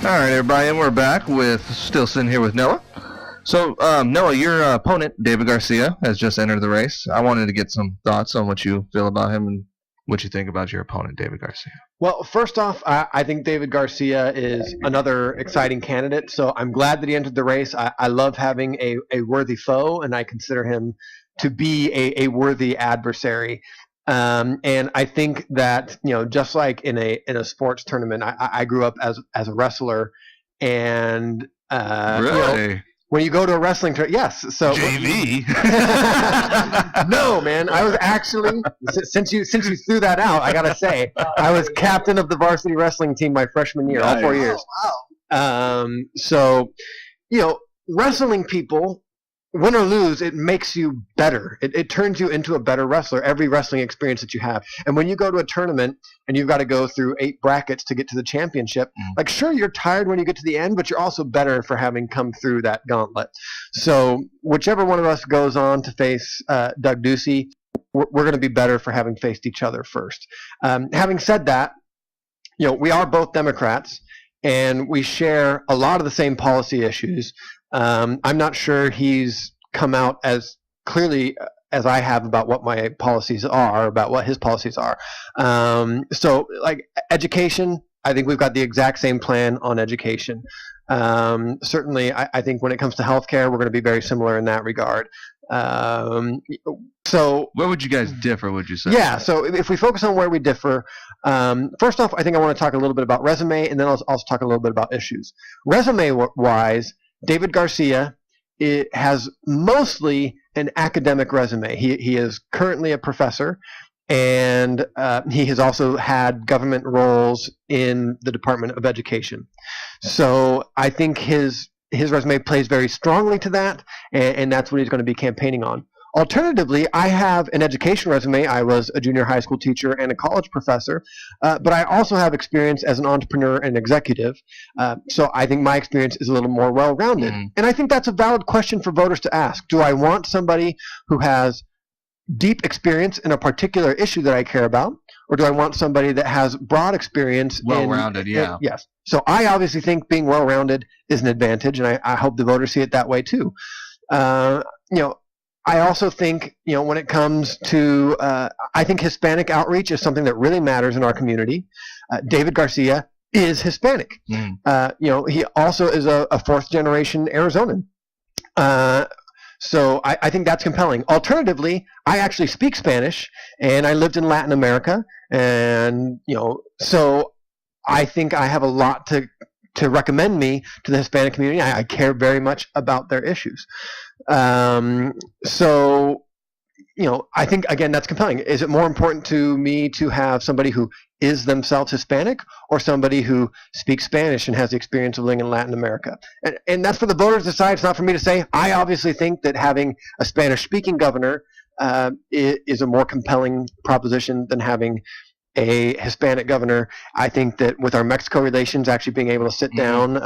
All right, everybody, and we're back with still sitting here with Noah. So, Noah, your opponent, David Garcia, has just entered the race. I wanted to get some thoughts on what you feel about him and what you think about your opponent, David Garcia. Well, first off, I think David Garcia is another exciting candidate, so I'm glad that he entered the race. I love having a worthy foe, and I consider him to be a worthy adversary. And I think that, just like in a sports tournament, I grew up as a wrestler, and Really? When you go to a wrestling tournament, yes. So JV. No, man. I was actually, since you threw that out, I gotta say, I was captain of the varsity wrestling team my freshman year, all 4 years. Wow. So, wrestling people, win or lose, it makes you better. It turns you into a better wrestler, every wrestling experience that you have. And when you go to a tournament and you've got to go through 8 brackets to get to the championship, sure, you're tired when you get to the end, but you're also better for having come through that gauntlet. So whichever one of us goes on to face Doug Ducey, we're going to be better for having faced each other first. Having said that, we are both Democrats, and we share a lot of the same policy issues. I'm not sure he's come out as clearly as I have about what my policies are, about what his policies are. So, like education, I think we've got the exact same plan on education. Certainly, I think when it comes to healthcare, we're going to be very similar in that regard. So, where would you guys differ, would you say? Yeah, so if we focus on where we differ, first off, I think I want to talk a little bit about resume, and then I'll also talk a little bit about issues. Resume-wise, David Garcia has mostly an academic resume. He is currently a professor, and he has also had government roles in the Department of Education. So I think his resume plays very strongly to that, and that's what he's going to be campaigning on. Alternatively, I have an education resume. I was a junior high school teacher and a college professor, but I also have experience as an entrepreneur and executive. So I think my experience is a little more well-rounded. And I think that's a valid question for voters to ask. Do I want somebody who has deep experience in a particular issue that I care about, or do I want somebody that has broad experience? Well-rounded, yeah. Yes. So I obviously think being well-rounded is an advantage, and I hope the voters see it that way too. I also think, when it comes to, I think Hispanic outreach is something that really matters in our community. David Garcia is Hispanic. He also is a fourth-generation Arizonan. So I think that's compelling. Alternatively, I actually speak Spanish, and I lived in Latin America, and, so I think I have a lot to recommend me to the Hispanic community. I care very much about their issues. So, I think, again, that's compelling. Is it more important to me to have somebody who is themselves Hispanic, or somebody who speaks Spanish and has the experience of living in Latin America? And that's for the voters to decide. It's not for me to say. I obviously think that having a Spanish-speaking governor is a more compelling proposition than having a Hispanic governor. I think that with our Mexico relations, actually being able to sit down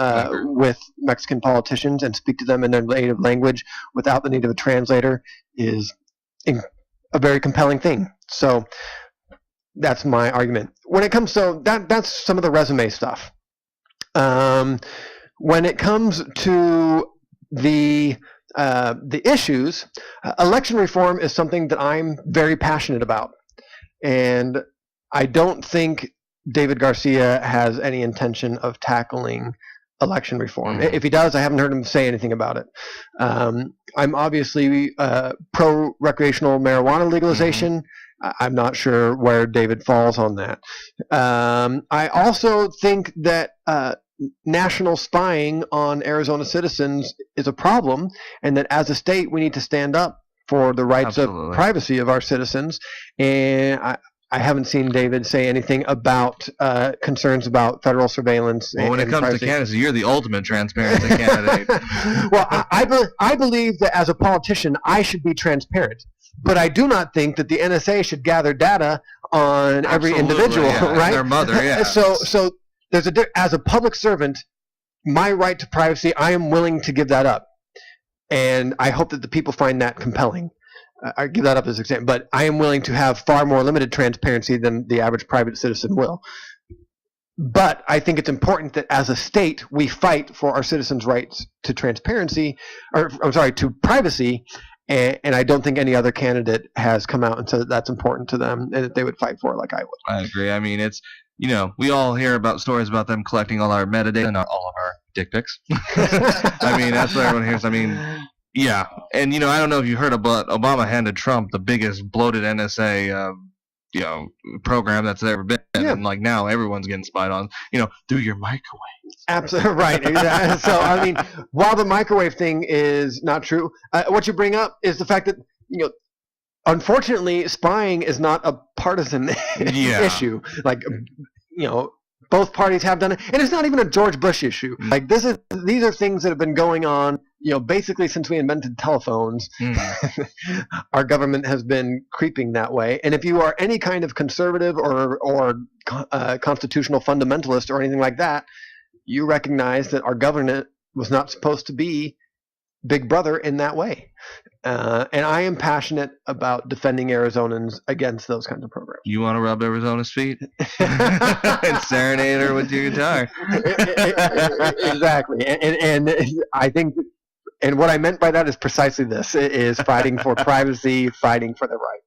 with Mexican politicians and speak to them in their native language without the need of a translator is a very compelling thing. So that's my argument. When it comes to that's some of the resume stuff. When it comes to the issues, election reform is something that I'm very passionate about, and I don't think David Garcia has any intention of tackling election reform. If he does, I haven't heard him say anything about it. I'm obviously pro-recreational marijuana legalization. I'm not sure where David falls on that. I also think that national spying on Arizona citizens is a problem, and that as a state we need to stand up for the rights of privacy of our citizens. And I haven't seen David say anything about concerns about federal surveillance. Well, when it comes to candidacy, you're the ultimate transparency candidate. Well, I believe that as a politician, I should be transparent. But I do not think that the NSA should gather data on every individual, right? Their mother, yeah. So there's as a public servant, my right to privacy, I am willing to give that up. And I hope that the people find that compelling. I give that up as an example, but I am willing to have far more limited transparency than the average private citizen will. But I think it's important that as a state, we fight for our citizens' rights to transparency, or I'm sorry, to privacy. And I don't think any other candidate has come out and said that that's important to them and that they would fight for it like I would. I agree. I mean, it's, we all hear about stories about them collecting all our metadata, not all of our dick pics. I mean, that's what everyone hears. I mean, yeah. And, I don't know if you heard about Obama handed Trump the biggest bloated NSA, program that's ever been. Yeah. And, now everyone's getting spied on, through your microwave. Absolutely right. Exactly. So, I mean, while the microwave thing is not true, what you bring up is the fact that, unfortunately, spying is not a partisan issue. Both parties have done it, and it's not even a George Bush issue. These are things that have been going on, basically since we invented telephones. Our government has been creeping that way. And if you are any kind of conservative or constitutional fundamentalist or anything like that, you recognize that our government was not supposed to be Big Brother in that way. And I am passionate about defending Arizonans against those kinds of programs. You want to rub Arizona's feet and serenade her with your guitar. Exactly. And I think, and what I meant by that is precisely this, is fighting for privacy, fighting for the right.